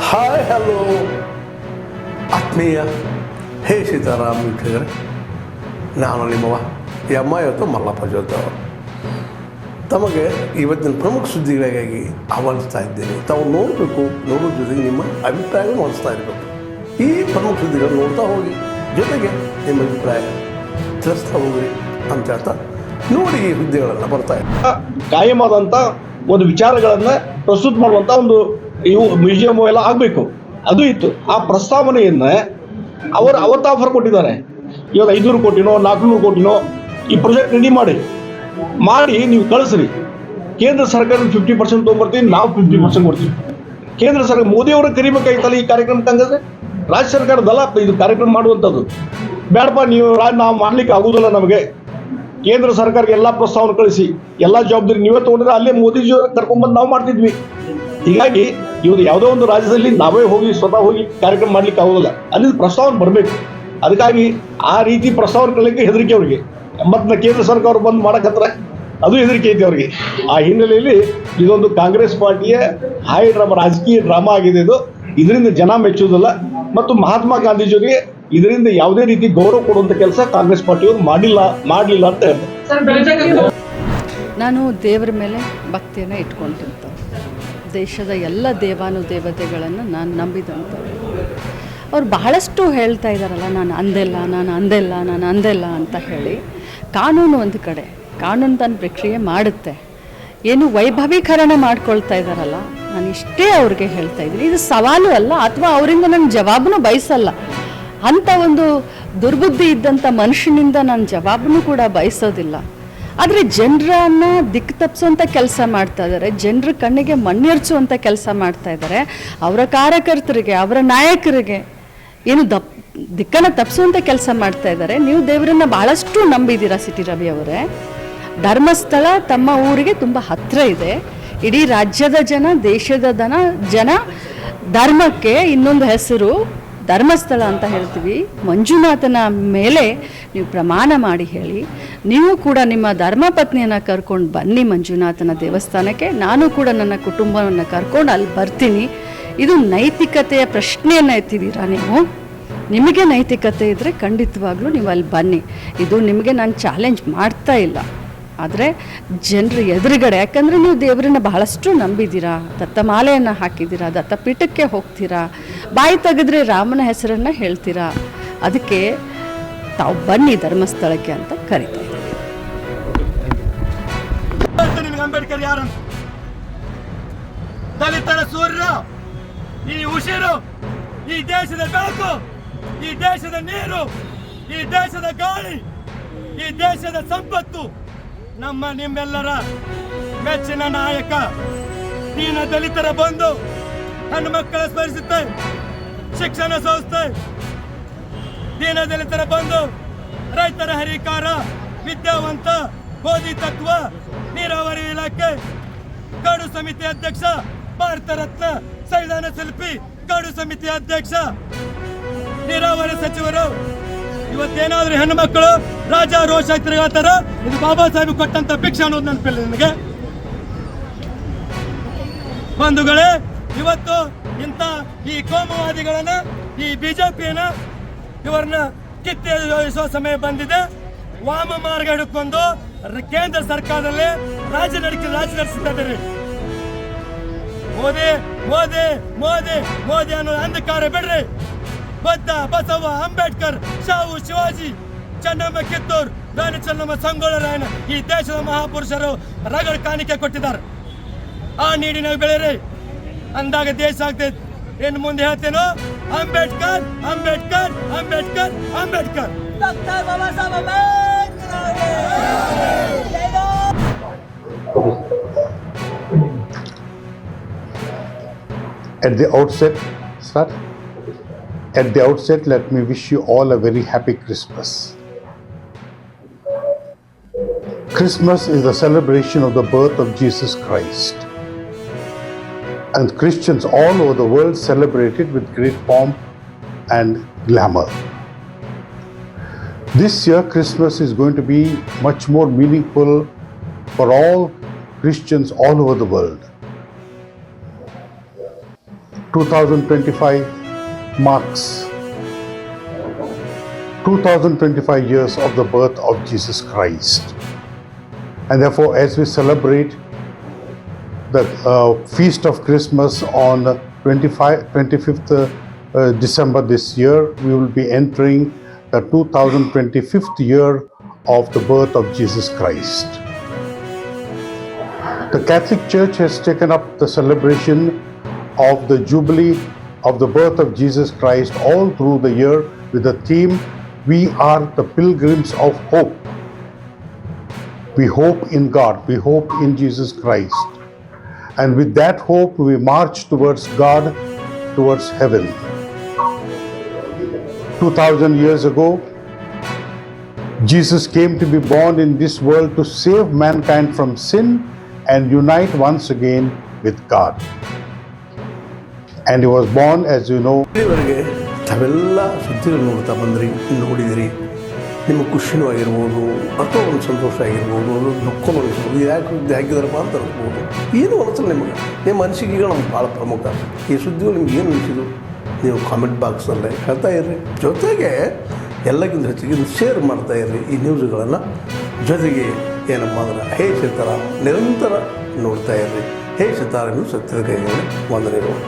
Hi hello ಆತ್ಮೀಯ ಹೇ ಸೀತಾರಾಮ್ ವೀಕ್ಷಕರೇ, ನಾನು ನಿಮ್ಮವ ಇವತ್ತು ಮಲ್ಲಪ್ಪ ಜೋತ ಅವರು ತಮಗೆ ಇವತ್ತಿನ ಪ್ರಮುಖ ಸುದ್ದಿಗಳಿಗಾಗಿ ಆಹ್ವಾನಿಸ್ತಾ ಇದ್ದೇನೆ. ತಾವು ನೋಡಬೇಕು, ನೋಡೋದ್ರ ಜೊತೆಗೆ ನಿಮ್ಮ ಅಭಿಪ್ರಾಯ ಮಾಡಿಸ್ತಾ ಇರಬೇಕು. ಈ ಪ್ರಮುಖ ಸುದ್ದಿಗಳು ನೋಡ್ತಾ ಹೋಗಿ, ಜೊತೆಗೆ ನಿಮ್ಮ ಅಭಿಪ್ರಾಯ ತಿಳಿಸ್ತಾ ಹೋಗ್ರಿ ಅಂತ ಹೇಳ್ತಾ ನೋಡಿ ಈ ಹುದ್ದೆಗಳೆಲ್ಲ ಬರ್ತಾ ಇದೆ. ಕಾಯಮಾದಂಥ ಒಂದು ವಿಚಾರಗಳನ್ನು ಪ್ರಸ್ತುತ ಮಾಡುವಂಥ ಒಂದು ಇವು ಮ್ಯೂಸಿಯಂ ಎಲ್ಲ ಆಗಬೇಕು, ಅದು ಇತ್ತು. ಆ ಪ್ರಸ್ತಾವನೆಯನ್ನು ಅವರು ಅವತ್ತು ಆಫರ್ ಕೊಟ್ಟಿದ್ದಾರೆ. ಇವಾಗ 500 ಕೋಟಿನೋ 400 ಕೋಟಿನೋ ಈ ಪ್ರಾಜೆಕ್ಟ್ ರೆಡಿ ಮಾಡಿ ನೀವು ಕಳಿಸ್ರಿ. ಕೇಂದ್ರ ಸರ್ಕಾರ 50% ತೊಗೊಂಬರ್ತೀವಿ, ನಾವು 50% ಕೊಡ್ತೀವಿ. ಕೇಂದ್ರ ಸರ್ಕಾರ ಮೋದಿಯವರ ಕರಿಬೇಕಾಗಿತ್ತಲ್ಲ ಈ ಕಾರ್ಯಕ್ರಮಕ್ಕೆ. ಹಂಗಾದ್ರೆ ರಾಜ್ಯ ಸರ್ಕಾರದಲ್ಲ ಇದು ಕಾರ್ಯಕ್ರಮ ಮಾಡುವಂಥದ್ದು. ಬೇಡಪ್ಪ, ನೀವು ನಾವು ಮಾಡ್ಲಿಕ್ಕೆ ಆಗೋದಿಲ್ಲ, ನಮಗೆ ಕೇಂದ್ರ ಸರ್ಕಾರಕ್ಕೆ ಎಲ್ಲ ಪ್ರಸ್ತಾವನೆ ಕಳಿಸಿ, ಎಲ್ಲ ಜವಾಬ್ದಾರಿ ನೀವೇ ತೊಗೊಂಡ್ರೆ ಅಲ್ಲೇ ಮೋದಿಜಿಯವ್ರ ಕರ್ಕೊಂಡ್ಬಂದು ನಾವು ಮಾಡ್ತಿದ್ವಿ. ಹೀಗಾಗಿ ಇವರು ಯಾವುದೋ ಒಂದು ರಾಜ್ಯದಲ್ಲಿ ನಾವೇ ಹೋಗಿ ಸ್ವತಃ ಹೋಗಿ ಕಾರ್ಯಕ್ರಮ ಮಾಡ್ಲಿಕ್ಕೆ ಆಗೋದಿಲ್ಲ, ಅಲ್ಲಿ ಪ್ರಸ್ತಾವನೆ ಬರಬೇಕು. ಅದಕ್ಕಾಗಿ ಆ ರೀತಿ ಪ್ರಸ್ತಾವನೆ ಕಲಿಕ್ಕೆ ಹೆದರಿಕೆ ಅವ್ರಿಗೆ. ಮತ್ತು ಕೇಂದ್ರ ಸರ್ಕಾರ ಬಂದು ಮಾಡಕತ್ರ ಅದು ಹೆದರಿಕೆ ಐತೆ ಅವ್ರಿಗೆ. ಆ ಹಿನ್ನೆಲೆಯಲ್ಲಿ ಇದೊಂದು ಕಾಂಗ್ರೆಸ್ ಪಾರ್ಟಿಯ ಹಾಯ್ ಡ್ರಾಮಾ, ರಾಜಕೀಯ ಡ್ರಾಮಾ ಆಗಿದೆ ಇದು. ಇದರಿಂದ ಜನ ಮೆಚ್ಚುವುದಿಲ್ಲ ಮತ್ತು ಮಹಾತ್ಮ ಗಾಂಧೀಜಿಯವರಿಗೆ ಇದರಿಂದ ಯಾವುದೇ ರೀತಿ ಗೌರವ ಕೊಡುವಂಥ ಕೆಲಸ ಕಾಂಗ್ರೆಸ್ ಪಾರ್ಟಿಯವರು ಮಾಡಲಿಲ್ಲ ಅಂತ ಹೇಳ್ತಾರೆ. ನಾನು ದೇವರ ಮೇಲೆ ಭಕ್ತಿಯನ್ನು ಇಟ್ಕೊಂಡಿರ್ತ, ದೇಶದ ಎಲ್ಲ ದೇವಾನುದೇವತೆಗಳನ್ನು ನಾನು ನಂಬಿದಂಥವ್ರು. ಅವ್ರು ಬಹಳಷ್ಟು ಹೇಳ್ತಾ ಇದ್ದಾರಲ್ಲ, ನಾನು ಅಂದೆಲ್ಲ ಅಂತ ಹೇಳಿ. ಕಾನೂನು ಒಂದು ಕಡೆ, ಕಾನೂನು ತನ್ನ ಪ್ರಕ್ರಿಯೆ ಮಾಡುತ್ತೆ. ಏನು ವೈಭವೀಕರಣ ಮಾಡ್ಕೊಳ್ತಾ ಇದ್ದಾರಲ್ಲ, ನಾನು ಇಷ್ಟೇ ಅವ್ರಿಗೆ ಹೇಳ್ತಾ ಇದ್ದೀನಿ, ಇದು ಸವಾಲು ಅಲ್ಲ, ಅಥವಾ ಅವರಿಂದ ನನ್ನ ಜವಾಬನ್ನು ಬಯಸಲ್ಲ. ಅಂಥ ಒಂದು ದುರ್ಬುದ್ಧಿ ಇದ್ದಂಥ ಮನುಷ್ಯನಿಂದ ನಾನು ಜವಾಬನ್ನು ಕೂಡ ಬಯಸೋದಿಲ್ಲ. ಆದರೆ ಜನರನ್ನು ದಿಕ್ಕು ತಪ್ಪಿಸುವಂಥ ಕೆಲಸ ಮಾಡ್ತಾ ಇದ್ದಾರೆ, ಜನರ ಕಣ್ಣಿಗೆ ಮಣ್ಣೆರ್ಚುವಂಥ ಕೆಲಸ ಮಾಡ್ತಾ ಇದ್ದಾರೆ. ಅವರ ಕಾರ್ಯಕರ್ತರಿಗೆ, ಅವರ ನಾಯಕರಿಗೆ ಏನು ದಿಕ್ಕನ್ನು ತಪ್ಪಿಸುವಂಥ ಕೆಲಸ ಮಾಡ್ತಾ ಇದ್ದಾರೆ. ನೀವು ದೇವರನ್ನು ಭಾಳಷ್ಟು ನಂಬಿದ್ದೀರಾ ಸಿಟಿ ರವಿ ಅವರೇ. ಧರ್ಮಸ್ಥಳ ತಮ್ಮ ಊರಿಗೆ ತುಂಬ ಹತ್ತಿರ ಇದೆ. ಇಡೀ ರಾಜ್ಯದ ಜನ, ದೇಶದ ಜನ ಧರ್ಮಕ್ಕೆ ಇನ್ನೊಂದು ಹೆಸರು ಧರ್ಮಸ್ಥಳ ಅಂತ ಹೇಳ್ತೀವಿ. ಮಂಜುನಾಥನ ಮೇಲೆ ನೀವು ಪ್ರಮಾಣ ಮಾಡಿ ಹೇಳಿ, ನೀವು ಕೂಡ ನಿಮ್ಮ ಧರ್ಮಪತ್ನಿಯನ್ನು ಕರ್ಕೊಂಡು ಬನ್ನಿ ಮಂಜುನಾಥನ ದೇವಸ್ಥಾನಕ್ಕೆ. ನಾನು ಕೂಡ ನನ್ನ ಕುಟುಂಬವನ್ನು ಕರ್ಕೊಂಡು ಅಲ್ಲಿ ಬರ್ತೀನಿ. ಇದು ನೈತಿಕತೆಯ ಪ್ರಶ್ನೆಯನ್ನು ಎತ್ತಿದ್ದೀರಾ ನೀವು. ನಿಮಗೆ ನೈತಿಕತೆ ಇದ್ದರೆ ಖಂಡಿತವಾಗ್ಲೂ ನೀವು ಅಲ್ಲಿ ಬನ್ನಿ. ಇದು ನಿಮಗೆ ನಾನು ಚಾಲೆಂಜ್ ಮಾಡ್ತಾ ಇಲ್ಲ, ಆದರೆ ಜನರ ಎದುರುಗಡೆ, ಯಾಕಂದರೆ ನೀವು ದೇವರನ್ನ ಬಹಳಷ್ಟು ನಂಬಿದ್ದೀರಾ, ದತ್ತಮಾಲೆಯನ್ನು ಹಾಕಿದ್ದೀರಾ, ದತ್ತಪೀಠಕ್ಕೆ ಹೋಗ್ತೀರಾ, ಬಾಯಿ ತೆಗೆದ್ರೆ ರಾಮನ ಹೆಸರನ್ನು ಹೇಳ್ತೀರಾ. ಅದಕ್ಕೆ ತಾವು ಬನ್ನಿ ಧರ್ಮಸ್ಥಳಕ್ಕೆ ಅಂತ ಕರೀತಾ ಇದ್ದೀನಿ. ಅಂಬೇಡ್ಕರ್ ಯಾರು? ದಲಿತರ ಸೂರ್ಯ, ಈ ಉಸಿರು, ಈ ದೇಶದ ಬೆಳಕು, ಈ ದೇಶದ ನೀರು, ಈ ದೇಶದ ಗಾಳಿ, ಈ ದೇಶದ ಸಂಪತ್ತು, ನಮ್ಮ ನಿಮ್ಮೆಲ್ಲರ ಮೆಚ್ಚಿನ ನಾಯಕ. ದೀನ ದಲಿತರ ಬಂಧು, ಹೆಣ್ಣು ಮಕ್ಕಳ ಸ್ಮರಿಸುತ್ತೆ, ಶಿಕ್ಷಣ ಸಂಸ್ಥೆ, ದೀನ ದಲಿತರ ಬಂಧು, ರೈತರ ಹರಿಕಾರ, ವಿದ್ಯಾವಂತ, ಬೋಧಿ ತತ್ವ, ನೀರಾವರಿ ಇಲಾಖೆ, ಕಾಡು ಸಮಿತಿ ಅಧ್ಯಕ್ಷ, ಭಾರತ ರತ್ನ, ಸಂವಿಧಾನ ಶಿಲ್ಪಿ, ಕಾಡು ಸಮಿತಿ ಅಧ್ಯಕ್ಷ, ನೀರಾವರಿ ಸಚಿವರು. ಇವತ್ತೇನಾದ್ರೂ ಹೆಣ್ಣು ಮಕ್ಕಳು ರಾಜಾರೋಷ ತಿರುಗಾತಾರ, ಇದು ಬಾಬಾ ಸಾಹೇಬ್ ಕೊಟ್ಟಂತ ಭಿಕ್ಷೆ ಅನ್ನೋದು ನೆನಪಿಲ್ಲ ನಿಮಗೆ ಬಂಧುಗಳೇ. ಇವತ್ತು ಇಂಥ ಈ ಕೋಮುವಾದಿಗಳನ್ನ, ಈ ಬಿಜೆಪಿಯನ್ನ, ಇವರನ್ನ ಕಿತ್ತೆಸೋ ಸಮಯ ಬಂದಿದೆ. ವಾಮ ಮಾರ್ಗ ಹಿಡ್ಕೊಂಡು ಕೇಂದ್ರ ಸರ್ಕಾರದಲ್ಲಿ ರಾಜ್ಯ ನಡೆಸಿದ್ದಾರೆ. ಮೋದಿ ಮೋದಿ ಮೋದಿ ಮೋದಿ ಅನ್ನೋ ಅಂಧಕಾರ ಬಿಡ್ರಿ. ಬುದ್ಧ, ಬಸವ, ಅಂಬೇಡ್ಕರ್, ಶಾಹು, ಶಿವಾಜಿ, ಚೆನ್ನಮ್ಮ, ಕಿತ್ತೂರ್, ರಾಣಿ ಚೆನ್ನಮ್ಮ, ಸಂಗೊಳ್ಳ ರಾಯಣ್ಣ, ಈ ದೇಶದ ಮಹಾಪುರುಷರು ರಗಡ ಕಾಣಿಕೆ ಕೊಟ್ಟಿದ್ದಾರೆ. ಆ ನೀಡಿನ ಬೆಳೆರಿ ಅಂದಾಗ ದೇಶ ಆಗ್ತೈತಿ. ಇನ್ನು ಮುಂದೆ ಹೇಳ್ತೇನೋ, Ambedkar Ambedkar Ambedkar Ambedkar. At the outset, let me wish you all a very happy Christmas. Christmas is the celebration of the birth of Jesus Christ. And Christians all over the world celebrate it with great pomp and glamour. This year, Christmas is going to be much more meaningful for all Christians all over the world. 2025 marks 2025 years of the birth of Jesus Christ. And therefore, as we celebrate the feast of Christmas on 25th December this year, we will be entering the 2025th year of the birth of Jesus Christ. The Catholic Church has taken up the celebration of the Jubilee of the birth of Jesus Christ all through the year with the theme, "We are the pilgrims of hope." We hope in God, we hope in Jesus Christ. And with that hope, we march towards God, towards heaven. 2000 years ago, Jesus came to be born in this world to save mankind from sin and unite once again with God. And he was born, as you know, ಇಲ್ಲಿವರೆಗೆ ತಾವೆಲ್ಲ ಸುದ್ದಿಗಳು ನೋಡ್ತಾ ಬಂದ್ರಿ, ನೋಡಿದಿರಿ. ನಿಮಗೆ ಖುಷಿನೂ ಆಗಿರ್ಬೋದು, ಅಥವಾ ಒಂದು ಸಂತೋಷ ಆಗಿರ್ಬೋದು, ಒಂದು ದುಃಖನೂ ಅನಿಸ್ಬೋದು. ಯಾಕೆ ಸುದ್ದಿ ಹಾಕಿದಾರಪ್ಪ ಅಂತ ಅನ್ಸ್ಬೋದು. ಏನು ಅನಿಸಲ್ಲ ನಿಮಗೆ, ನಿಮ್ಮ ಅನಿಸಿಕೆಗಳು ನಮ್ಗೆ ಭಾಳ ಪ್ರಮುಖ. ಈ ಸುದ್ದಿಗಳು ನಿಮ್ಗೆ ಏನು ಅನಿಸಿದ್ರು ನೀವು ಕಾಮೆಂಟ್ ಬಾಕ್ಸಲ್ಲೇ ಹೇಳ್ತಾ ಇರ್ರಿ. ಜೊತೆಗೆ ಎಲ್ಲಕ್ಕಿಂತ ಹೆಚ್ಚಿಗೆ ಶೇರ್ ಮಾಡ್ತಾ ಇರ್ರಿ ಈ ನ್ಯೂಸ್ಗಳನ್ನು. ಜೊತೆಗೆ ಏನಪ್ಪ ಅಂದ್ರೆ ಹೇ ಸೀತಾರಾಮ್ ನಿರಂತರ ನೋಡ್ತಾ ಇರ್ರಿ. ಹೇ ಸೀತಾರಾಮ್ ಸತ್ಯದ ಕೈಗಳು ವಂದನೆಗಳು.